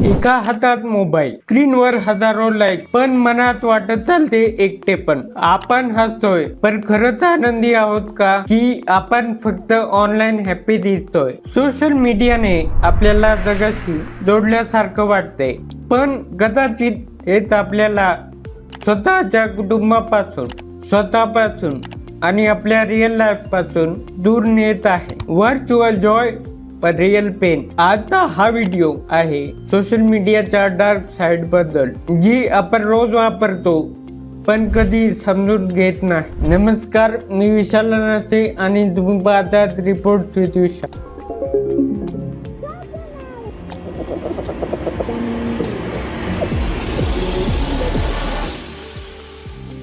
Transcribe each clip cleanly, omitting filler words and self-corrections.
एका हातात मोबाईल, स्क्रीनवर हजारो लाईक, पण मनात वाटत चालते एकटेपण. आपण हसतोय पण खरंच आनंदी आहोत का, की आपण फक्त ऑनलाईन हॅपी दिसतोय? सोशल मीडियाने आपल्याला जगाशी जोडल्यासारखं वाटते, पण कदाचित हेच आपल्याला स्वतःच्या कुटुंबापासून, स्वतःपासून आणि आपल्या रिअल लाईफ पासून दूर नेत आहे. व्हर्च्युअल जॉय पण रिअल पेन. आजचा हा व्हिडिओ आहे सोशल मीडियाच्या डार्क साइड बद्दल, जी आपण रोज वापरतो पण कधी समजून घेत नाही. नमस्कार, मी विशाल नसे आणि तुम्ही पाहतात रिपोर्ट विथ विशाल.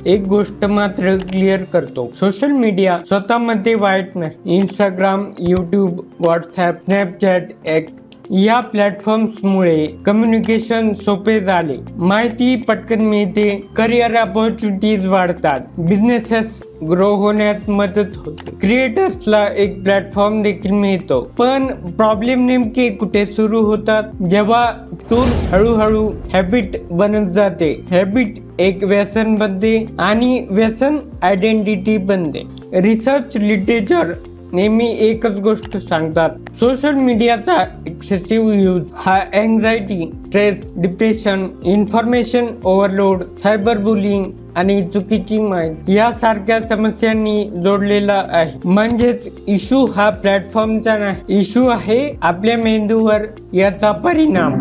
एक गोष्ट मात्र क्लिअर करतो, सोशल मीडिया स्वतःमध्ये वाईट नाही. Instagram, YouTube, WhatsApp, Snapchat, x या प्लॅटफॉर्म्समुळे कम्युनिकेशन सोपे झाले, माहिती पटकन मिळते, करिअर अपॉर्च्युनिटीज वाढतात, बिझनेसेस ग्रो होण्यात मदत होते, क्रिएटर्सला एक प्लॅटफॉर्म देखील मिळतो. पण प्रॉब्लेम नेमके कुठे सुरू होतात? जेव्हा टूल हळूहळू हॅबिट बनत जाते, हॅबिट एक व्यसन बनते आणि व्यसन आयडेंटिटी बनते. रिसर्च लिटरेचर नेहमी एकच गोष्ट सांगतात, सोशल मीडियाचा एक्सेसिव्ह यूज हा anxiety, stress, depression, information overload, cyber bullying आणि चुकीची माहिती यासारख्या समस्यांनी जोडलेला आहे. म्हणजेच इशू हा प्लॅटफॉर्मचा नाही, इशू आहे आपल्या मेंदूवर याचा परिणाम.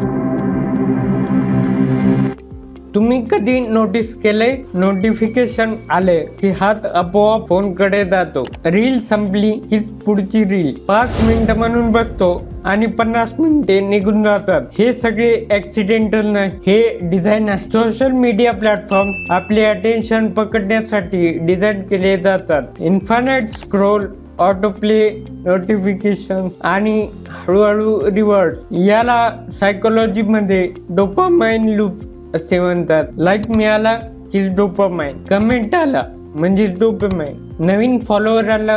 तुम्ही कधी नोटीस केलंय, नोटिफिकेशन आले की हात आपोआप फोन कडे जातो, रील संपली की पुढची रील, 5 मिनिटं म्हणून बसतो आणि 50 मिनिटे निघून जातात. हे सगळे ऍक्सिडेंटल नाही, हे डिझाईन आहे. सोशल मीडिया प्लॅटफॉर्म आपले अटेन्शन पकडण्यासाठी डिझाईन केले जातात. Infinite scroll, auto play, notification आणि हळूहळू रिवॉर्ड याला सायकोलॉजीमध्ये डोपामाइन लूप असे म्हणतात. लाईक मिळाला की डोपामाइन, कमेंट आला म्हणजे डोपामाइन, नवीन फॉलोअर आला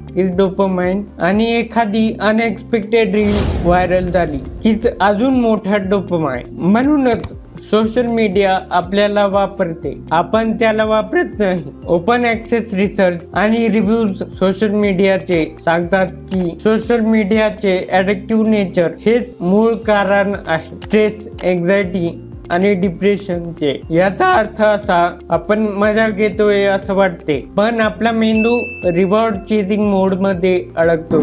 की डोपामाइन आणि एखादी अनएक्सपेक्टेड रील व्हायरल झाली कीच अजून मोठा डोपामाइन. म्हणूनच सोशल मीडिया आपल्याला वापरते, आपण त्याला वापरत नाही. ओपन ॲक्सेस रिसर्च आणि रिव्ह्यूज सोशल मीडियाचे सांगतात की सोशल मीडियाचे ॲडिक्टिव्ह नेचर हेच मूळ कारण आहे, स्ट्रेस, एन्झायटी आणि डिप्रेशनचे. याचा अर्थ असा, आपण मजा घेतोय असं वाटते, पण आपला मेंदू रिवॉर्ड चेजिंग मोड मध्ये अडकतो.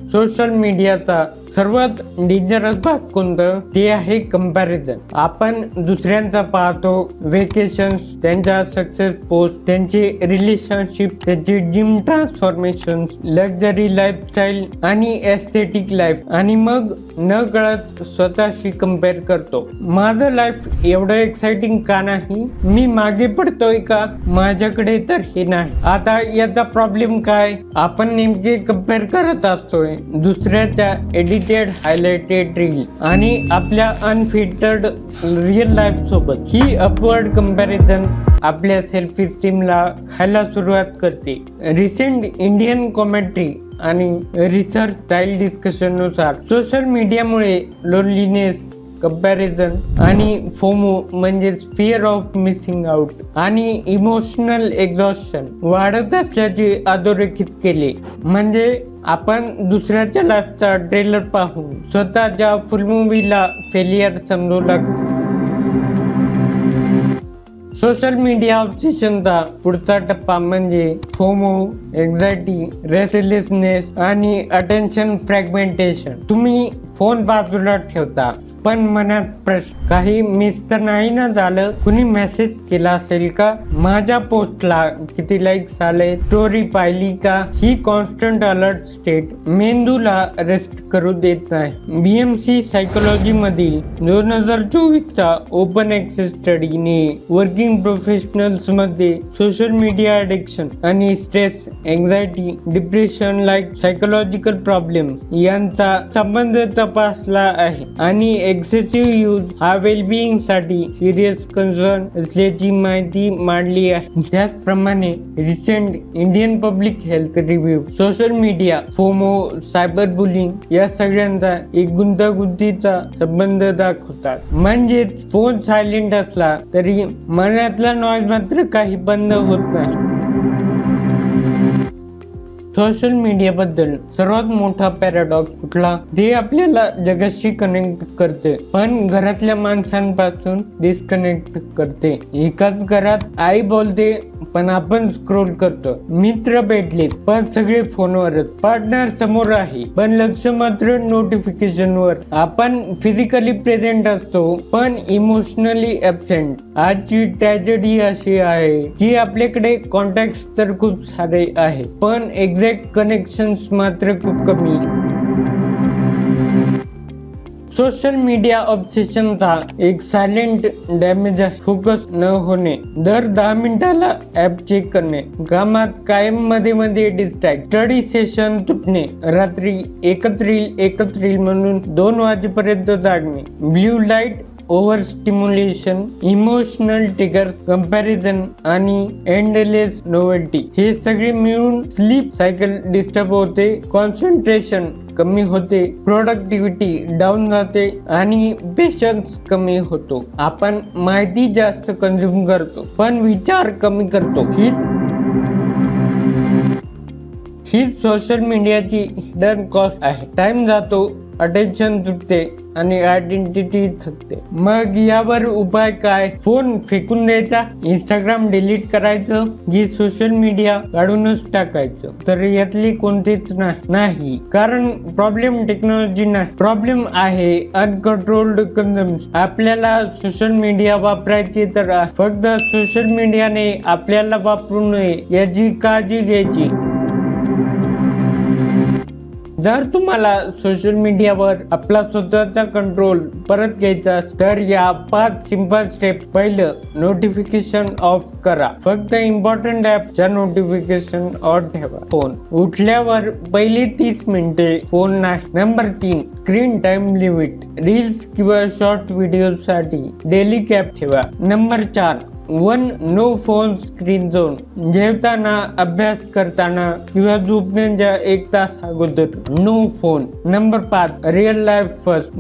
सोशल मीडियाचा सर्वात डेंजरस भाग कोणतं? ते आहे कंपॅरिझन. आपण दुसऱ्यांचा पाहतो, व्हेकेशन्स, त्यांच्या सक्सेस पोस्ट, त्यांचे रिलेशनशिप, त्यांचे जिम ट्रान्सफॉर्मेशन, लक्झरी लाईफस्टाईल आणि एस्थेटिक लाईफ, आणि मग न कळत स्वतःशी कम्पेअर करतो. माझं लाईफ एवढं एक्साइटिंग का नाही? मी मागे पडतोय का? माझ्याकडे तर हे नाही. आता याचा प्रॉब्लेम काय? आपण नेमके कम्पेअर करत असतोय दुसऱ्याच्या एडिटेड हायलाइटेड रील आणि आपल्या अनफिल्टर्ड रिअल लाईफ सोबत. ही अपवर्ड कंपॅरिझन आपल्या सेल्फ इस्टीमला खायला सुरुवात करते. रिसेंट इंडियन कॉमेंट्री आणि रिसर्च स्टाईल डिस्कशन नुसार सोशल मीडियामुळे लोनलीनेस, कंपॅरिझन आणि फोमो म्हणजेच फिअर ऑफ मिसिंग आउट आणि इमोशनल एक्झॉस्शन वाढत असल्याचे अधोरेखित केले. म्हणजे आपण दुसऱ्याच्या लाईफचा ट्रेलर पाहून स्वतःच्या फुल मूवीला फेलियर समजू लागतो. सोशल मीडिया ऑब्सेशनचा पुढचा टप्पा म्हणजे फोमो, एन्झायटी, रेस्टलेसनेस आणि अटेन्शन फ्रॅगमेंटेशन. तुम्ही फोन बाजूला ठेवता पण मनात प्रश्न, काही मिस तर नाही ना झालं? कुणी मेसेज केला असेल का? माझ्या पोस्टला किती लाईक्स आले? स्टोरी पाहिली का? ही कॉन्स्टंट अलर्ट स्टेट मेंदूला रेस्ट करू देत नाही. BMC सायकोलॉजी मधील 2024चा ओपन ॲक्सेस स्टडीने वर्किंग प्रोफेशनल्स मध्ये सोशल मीडिया ॲडिक्शन आणि stress, anxiety, depression like psychological problem यांचा संबंध तपासला आहे आणि एक्सेसिव्ह यूज हा वेलबिईंग साठी सिरियस कन्सर्न असल्याची माहिती मांडली आहे. त्याचप्रमाणे recent Indian public health review, social media, FOMO, cyber bullying या सगळ्यांचा एक गुंतागुंतीचा संबंध दाखवतात. म्हणजेच फोन सायलेंट असला तरी मनातला नॉइज मात्र काही बंद होत नाही. सोशल मीडियाबद्दल सर्वात मोठा पॅराडॉक्स कुठला? ते आपल्याला जगाशी कनेक्ट करते पण घरातल्या माणसांपासून डिस्कनेक्ट करते. एकाच घरात आई बोलते पण आपण स्क्रोल करतो, मित्र भेटले पण सगळे फोनवरच, पार्टनर समोर आहे पण लक्ष मात्र नोटिफिकेशनवर. आपण फिजिकली प्रेझेंट असतो पण इमोशनली ॲबसेंट. आजची ट्रॅजेडी अशी आहे की आपल्याकडे कॉन्टॅक्ट्स तर खूप सारे आहे पण एक्झॅक्ट कनेक्शन्स मात्र खूप कमी. सोशल मीडिया ऑब्सेशनचा एक सायलेंट डॅमेज आहे फोकस न होणे, दर 10 मिनिटाला ॲप चेक करणे, कामात कायम मध्ये डिस्ट्रॅक्ट, स्टडी सेशन तुटणे, रात्री एकच रील म्हणून 2 वाजेपर्यंत जागणे, blue light over stimulation, emotional triggers, comparison आणि एंडलेस नोवेल्टी हे सगळे मिळून स्लीप सायकल डिस्टर्ब होते, कॉन्सन्ट्रेशन कमी होते, प्रोडक्टिव्हिटी डाऊन जाते आणि पेशन्स कमी होतो. आपण माहिती जास्त कंझ्युम करतो पण विचार कमी करतो. ही सोशल मीडियाची हिडन कॉस्ट आहे. टाइम जातो, अटेन्शन तुटते आणि आयडेंटिटी थकते. मग यावर उपाय काय? फोन फेकून द्यायचा, इंस्टाग्राम डिलीट करायचं की सोशल मीडिया काढूनच टाकायचं? तर यातली कोणतीच नाही. कारण प्रॉब्लेम टेक्नॉलॉजी नाही, प्रॉब्लेम आहे अनकंट्रोल्ड कन्झम्पशन. आपल्याला सोशल मीडिया वापरायची तर फक्त सोशल मीडियाने आपल्याला वापरू नये याची काळजी घ्यायची. जर तुम्हाला सोशल मीडियावर आपला स्वतःचा कंट्रोल परत घ्यायचा तर या 5 सिंपल स्टेप. पहिलं, नोटिफिकेशन ऑफ करा. फक्त इम्पॉर्टंट ॲपच्या नोटिफिकेशन ऑन ठेवा. फोन उठल्यावर पहिली 30 मिनिटे फोन नाही. Number 3, screen time limit. Reels किंवा शॉर्ट व्हिडिओसाठी डेली कॅप ठेवा. Number 4, 1 no phone screen zone. जेवताना, अभ्यास करताना किंवा झोपण्याच्या 1 तास अगोदर no phone. Number 5, real life first.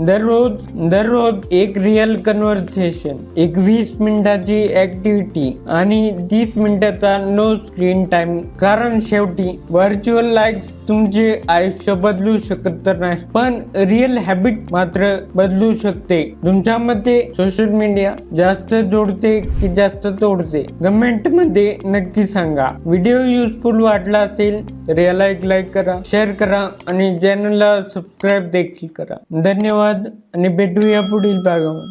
दररोज एक रिअल कन्व्हर्सेशन, एक 20 मिनिटाची ऍक्टिव्हिटी आणि 30 मिनिटाचा नो स्क्रीन टाइम. कारण शेवटी व्हर्च्युअल लाईफ तुमचे आयुष्य बदलू शकत तर नाही पण रिअल हॅबिट मात्र बदलू शकते. तुमच्यामध्ये सोशल मीडिया जास्त जोडते की जास्त तोडते? कमेंट मध्ये नक्की सांगा. व्हिडिओ युजफुल वाटला असेल तर याला एक लाईक करा, शेअर करा आणि चॅनलला सबस्क्राईब देखील करा. धन्यवाद आणि भेटूया पुढील भागामध्ये.